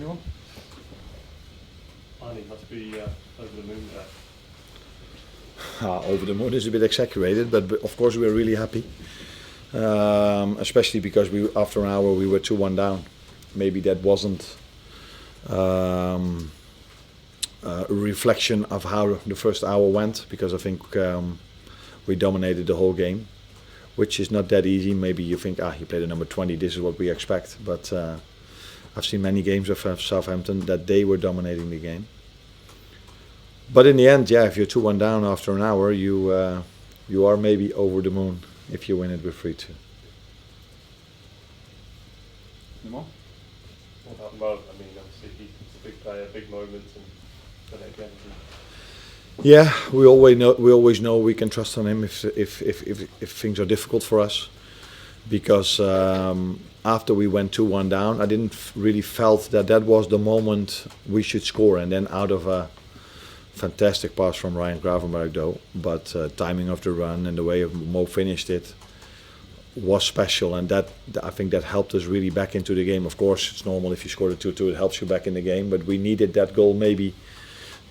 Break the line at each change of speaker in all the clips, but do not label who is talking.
Anyone?
Arne had to be over the moon there.
Over the moon is a bit exaggerated, but of course we were really happy, especially because after an hour we were 2-1 down. Maybe that wasn't a reflection of how the first hour went, because I think we dominated the whole game, which is not that easy. Maybe you think, he played a number 20, this is what we expect, but I've seen many games of Southampton that they were dominating the game. But in the end, if you're 2-1 down after an hour, you are maybe over the moon if you win it with 3-2.
Any more?
What about Mo? I mean, obviously he's a big player, big moments, and then again.
Yeah, we always know we can trust on him if things are difficult for us, because after we went 2-1 down, I didn't really felt that was the moment we should score, and then out of a fantastic pass from Ryan Gravenberg though, but timing of the run and the way Mo finished it was special, and that I think that helped us really back into the game. Of course, it's normal if you score a 2-2, it helps you back in the game, but we needed that goal maybe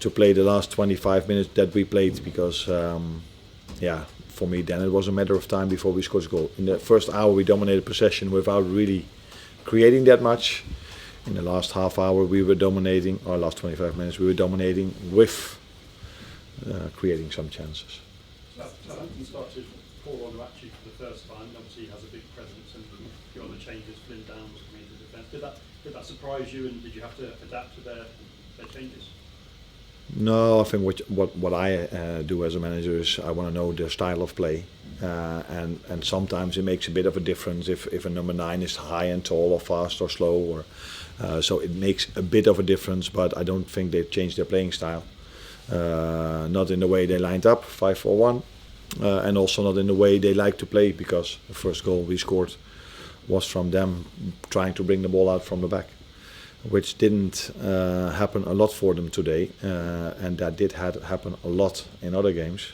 to play the last 25 minutes that we played, because for me then it was a matter of time before we scored a goal. In the first hour we dominated possession without really creating that much. In the last half hour we were dominating, or last 25 minutes we were dominating with creating some chances.
Southampton started Paul Onuachu for the first time. Obviously he has a big presence, and the other changes, Flynn Down was coming into defence. Did that surprise you, and did you have to adapt to their changes?
No, I think what I do as a manager is I want to know their style of play, and sometimes it makes a bit of a difference if a number 9 is high and tall or fast or slow, or so it makes a bit of a difference. But I don't think they've changed their playing style, not in the way they lined up 5-4-1, and also not in the way they like to play, because the first goal we scored was from them trying to bring the ball out from the back, which didn't happen a lot for them today, and that did happen a lot in other games,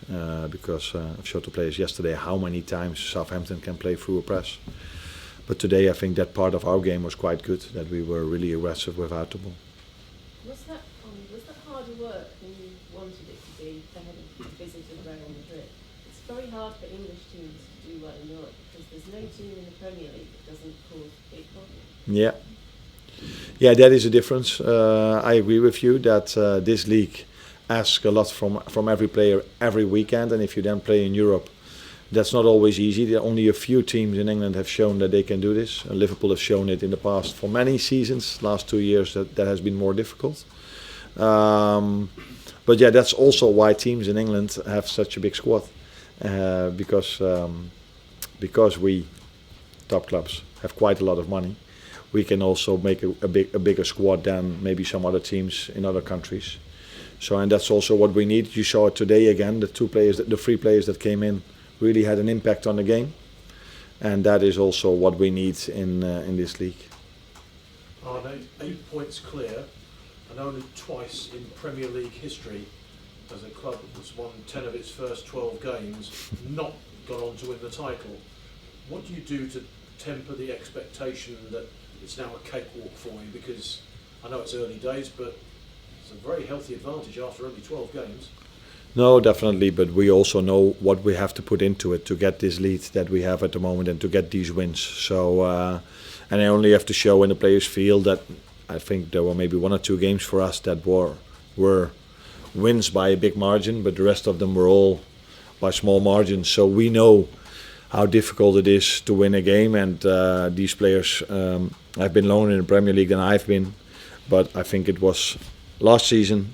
because I've showed the players yesterday how many times Southampton can play through a press. But today I think that part of our game was quite good, that we were really aggressive without the ball.
Was that harder work than you wanted it to be ahead of the visit of Real Madrid? It's very hard for English teams to do well in Europe, because there's no team in the Premier League that doesn't cause big problems.
Yeah, that is a difference. I agree with you that this league asks a lot from every player every weekend, and if you then play in Europe, that's not always easy. There are only a few teams in England have shown that they can do this. Liverpool have shown it in the past for many seasons. Last 2 years that has been more difficult. But that's also why teams in England have such a big squad, because we top clubs have quite a lot of money. We can also make a bigger squad than maybe some other teams in other countries. So, and that's also what we need. You saw it today again. The 3 players that came in really had an impact on the game, and that is also what we need in this league.
Arne, 8 points clear, and only twice in Premier League history has a club that's won 10 of its first 12 games not gone on to win the title. What do you do to temper the expectation that it's now a cakewalk for you? Because I know it's early days, but it's a very healthy advantage after only 12 games.
No, definitely, but we also know what we have to put into it to get this lead that we have at the moment and to get these wins. So, and I only have to show when the players feel that. I think there were maybe 1 or 2 games for us that were wins by a big margin, but the rest of them were all by small margins. So we know how difficult it is to win a game, and these players have been longer in the Premier League than I've been, but I think it was last season,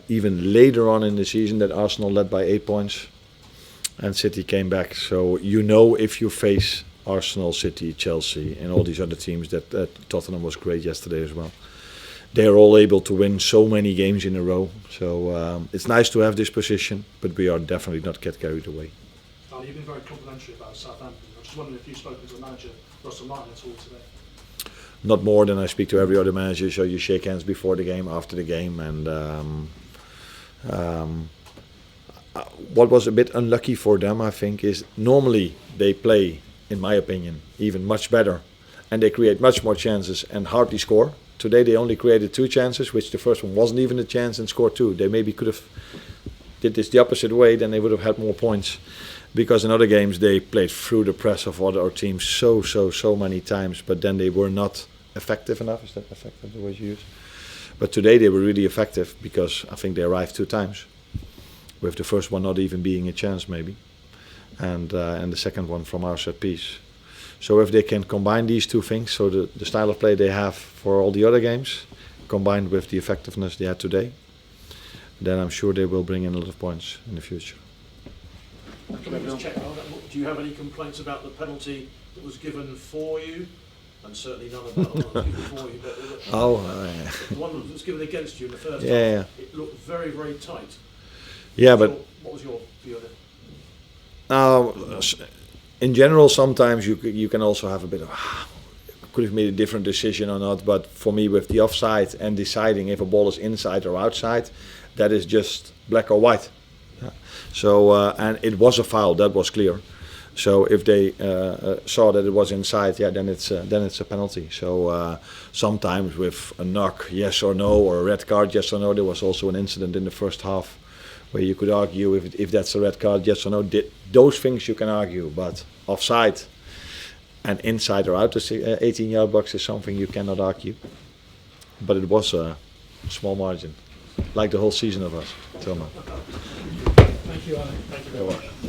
even later on in the season, that Arsenal led by 8 points and City came back. So you know, if you face Arsenal, City, Chelsea and all these other teams, that Tottenham was great yesterday as well, they are all able to win so many games in a row. So it's nice to have this position, but we are definitely not get carried away.
You've been very complimentary about Southampton. I was just wondering if you've spoken to the manager, Russell Martin, at all today.
Not more than I speak to every other manager. So you shake hands before the game, after the game, and what was a bit unlucky for them, I think, is normally they play, in my opinion, even much better, and they create much more chances and hardly score. Today they only created 2 chances, which the first one wasn't even a chance, and scored 2. They maybe could have did this the opposite way, then they would have had more points. Because in other games they played through the press of other teams so many times, but then they were not effective enough. Is that effective the word you use? But today they were really effective because I think they arrived 2 times, with the first one not even being a chance maybe, and the second one from our set piece. So if they can combine these 2 things, so the style of play they have for all the other games, combined with the effectiveness they had today, then I'm sure they will bring in a lot of points in the future.
Can I just check, do you have any complaints about the penalty that was given for you? And certainly none about the one that was given for you, but the one that was given against you in the first half, it looked very, very tight.
Yeah,
What was your view on it?
In general, sometimes you can also have a bit of could have made a different decision or not. But for me, with the offside and deciding if a ball is inside or outside, that is just black or white. So and it was a foul, that was clear. So if they saw that it was inside, then it's a penalty. So sometimes with a knock, yes or no, or a red card, yes or no. There was also an incident in the first half where you could argue if that's a red card, yes or no. Those things you can argue, but offside and inside or out the 18-yard box is something you cannot argue. But it was a small margin, like the whole season of us, till now.
Thank you, Arne. Thank you very much.